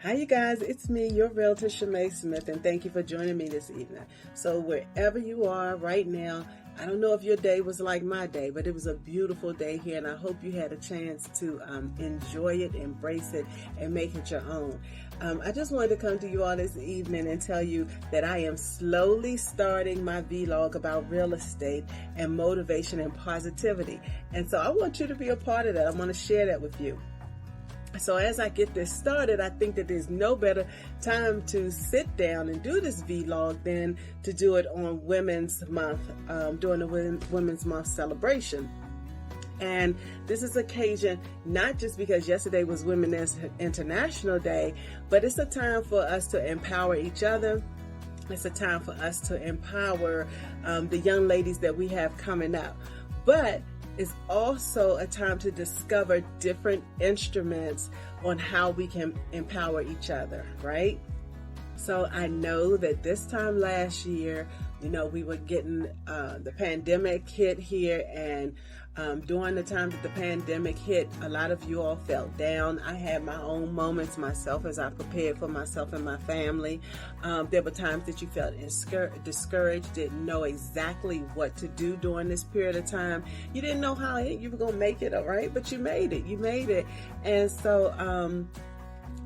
Hi, you guys. It's me, your Realtor, Chemaye Smith, and thank you for joining me this evening. So wherever you are right now, I don't know if your day was like my day, but it was a beautiful day here, and I hope you had a chance to enjoy it, embrace it, and make it your own. I just wanted to come to you all this evening and tell you that I am slowly starting my vlog about real estate and motivation and positivity. And so I want you to be a part of that. I want to share that with you. So as I get this started, I think that there's no better time to sit down and do this vlog than to do it on Women's Month, during the Women's Month celebration. And this is occasion not just because yesterday was Women's International Day, but it's a time for us to empower each other. It's a time for us to empower the young ladies that we have coming up. But it's also a time to discover different instruments on how we can empower each other, right? So I know that this time last year, we were getting the pandemic hit here, and during the time that the pandemic hit, a lot of you all felt down. I had my own moments myself as I prepared for myself and my family. There were times that you felt discouraged, didn't know exactly what to do during this period of time. You didn't know how you were going to make it, all right? But you made it. You made it. And so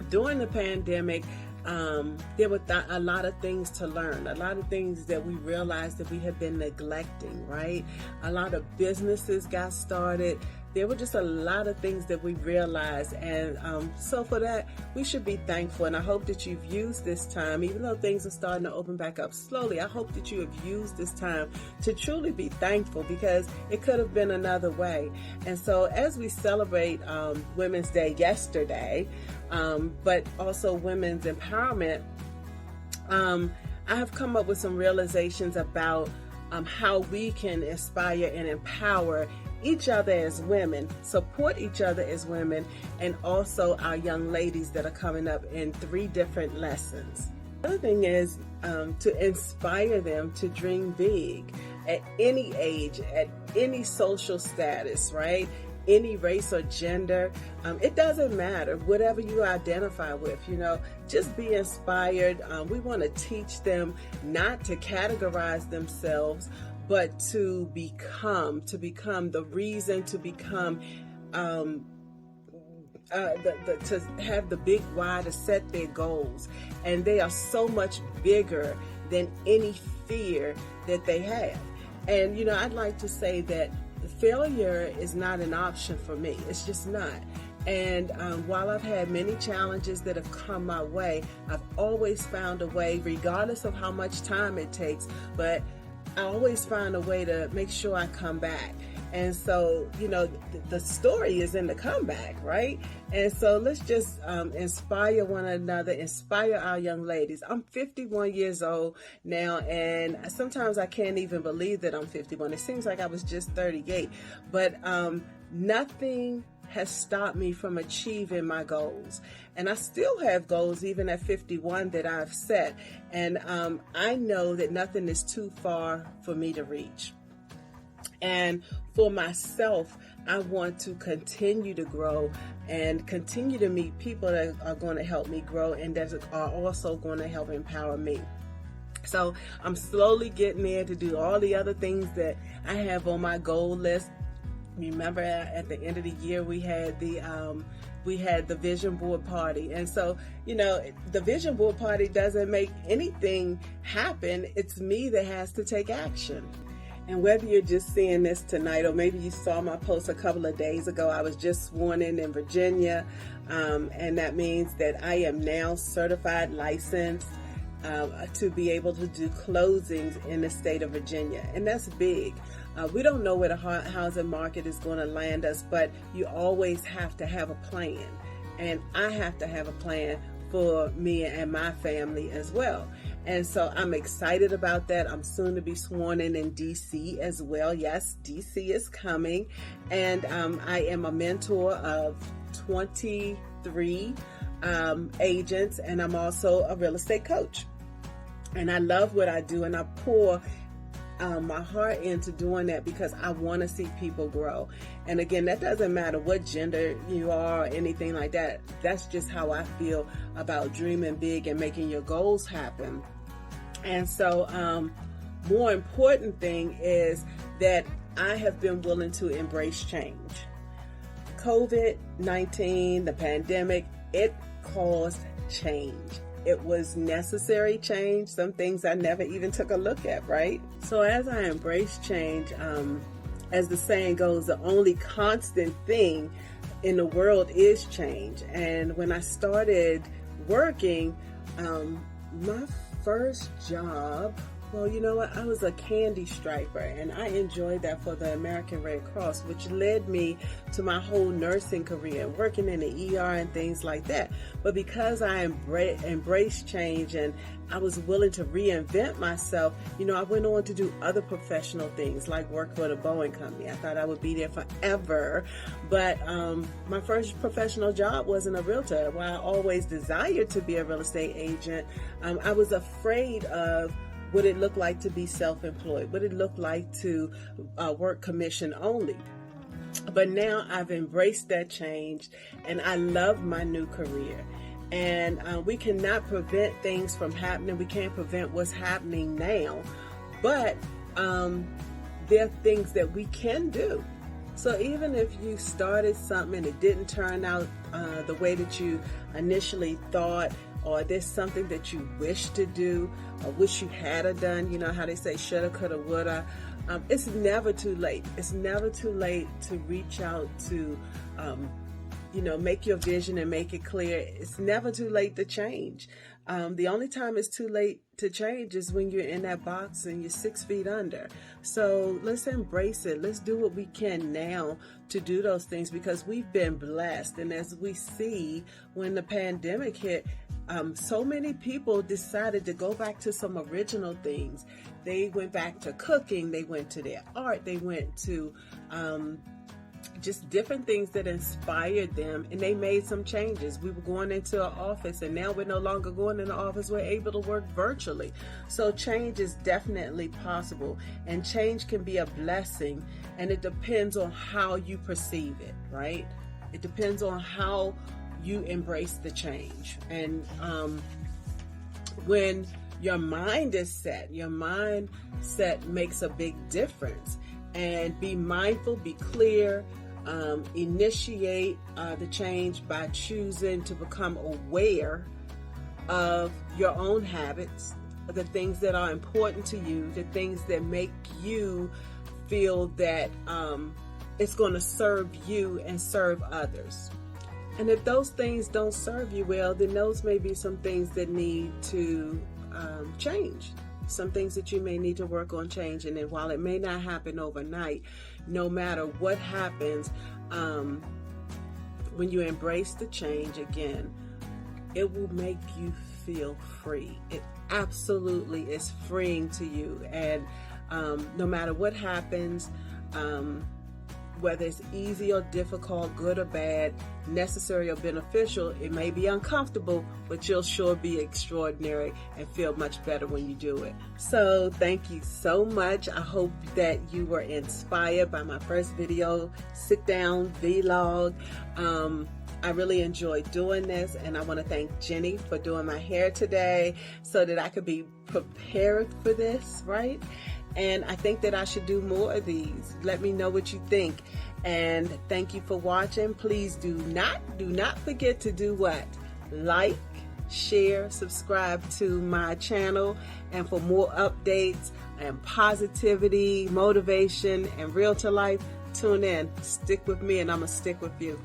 during the pandemic, there were a lot of things to learn, a lot of things that we realized that we had been neglecting, right? A lot of businesses got started. There were just a lot of things that we realized, and so for that, we should be thankful. And I hope that you've used this time, even though things are starting to open back up slowly, I hope that you have used this time to truly be thankful, because it could have been another way. And so as we celebrate Women's Day yesterday, but also women's empowerment, I have come up with some realizations about how we can inspire and empower each other as women, support each other as women, and also our young ladies that are coming up in 3 different lessons. The other thing is to inspire them to dream big at any age, at any social status, right? Any race or gender, it doesn't matter, whatever you identify with, just be inspired. We want to teach them not to categorize themselves, but to become the reason, to become, to have the big why, to set their goals. And they are so much bigger than any fear that they have. And, I'd like to say that failure is not an option for me. It's just not. And while I've had many challenges that have come my way, I've always found a way, regardless of how much time it takes, but I always find a way to make sure I come back. And so, the story is in the comeback, right? And so let's just inspire one another, inspire our young ladies. I'm 51 years old now, and sometimes I can't even believe that I'm 51. It seems like I was just 38, but nothing has stopped me from achieving my goals. And I still have goals even at 51 that I've set. And I know that nothing is too far for me to reach. And for myself, I want to continue to grow and continue to meet people that are going to help me grow and that are also going to help empower me. So I'm slowly getting there to do all the other things that I have on my goal list. Remember, at the end of the year, we had the vision board party. And so, the vision board party doesn't make anything happen. It's me that has to take action. And whether you're just seeing this tonight, or maybe you saw my post a couple of days ago, I was just sworn in Virginia. And that means that I am now certified, licensed to be able to do closings in the state of Virginia. And that's big. We don't know where the housing market is going to land us, but you always have to have a plan. And I have to have a plan for me and my family as well. And so I'm excited about that. I'm soon to be sworn in DC as well. Yes, DC is coming. And I am a mentor of 23 agents, and I'm also a real estate coach. And I love what I do, and I pour my heart into doing that because I want to see people grow. And again, that doesn't matter what gender you are or anything like that. That's just how I feel about dreaming big and making your goals happen. And so, more important thing is that I have been willing to embrace change. COVID-19, the pandemic, it caused change. It was necessary change. Some things I never even took a look at, right? So as I embrace change, as the saying goes, the only constant thing in the world is change. And when I started working, my first job, well, you know what? I was a candy striper, and I enjoyed that for the American Red Cross, which led me to my whole nursing career, working in the ER and things like that. But because I embraced change and I was willing to reinvent myself, you know, I went on to do other professional things like work for the Boeing company. I thought I would be there forever. But my first professional job wasn't a realtor. While I always desired to be a real estate agent, I was afraid of what it looked like to be self-employed, what it looked like to work commission only. But now I've embraced that change and I love my new career. And we cannot prevent things from happening. We can't prevent what's happening now. But there are things that we can do. So even if you started something and it didn't turn out the way that you initially thought, or there's something that you wish to do or wish you had done, you know how they say shoulda, coulda, woulda, it's never too late. It's never too late to reach out to, make your vision and make it clear. It's never too late to change. The only time it's too late to change is when you're in that box and you're 6 feet under. So let's embrace it. Let's do what we can now to do those things because we've been blessed. And as we see when the pandemic hit, so many people decided to go back to some original things. They went back to cooking. They went to their art. They went to just different things that inspired them, and they made some changes. We were going into an office, and now we're no longer going in the office. We're able to work virtually. So change is definitely possible, and change can be a blessing, and it depends on how you perceive it, right? It depends on how you embrace the change. And when your mind is set, your mindset makes a big difference. And be mindful, be clear, initiate the change by choosing to become aware of your own habits, the things that are important to you, the things that make you feel that it's going to serve you and serve others. And if those things don't serve you well, then those may be some things that need to change. Some things that you may need to work on changing. And while it may not happen overnight, no matter what happens, when you embrace the change again, it will make you feel free. It absolutely is freeing to you. And no matter what happens, whether it's easy or difficult, good or bad, necessary or beneficial, it may be uncomfortable, but you'll sure be extraordinary and feel much better when you do it. So thank you so much. I hope that you were inspired by my first video, sit down vlog. I really enjoyed doing this, and I want to thank Jenny for doing my hair today so that I could be prepared for this, right? And I think that I should do more of these. Let me know what you think. And thank you for watching. Please do not forget to do what? Like, share, subscribe to my channel. And for more updates and positivity, motivation, and realtor life, tune in. Stick with me and I'm going to stick with you.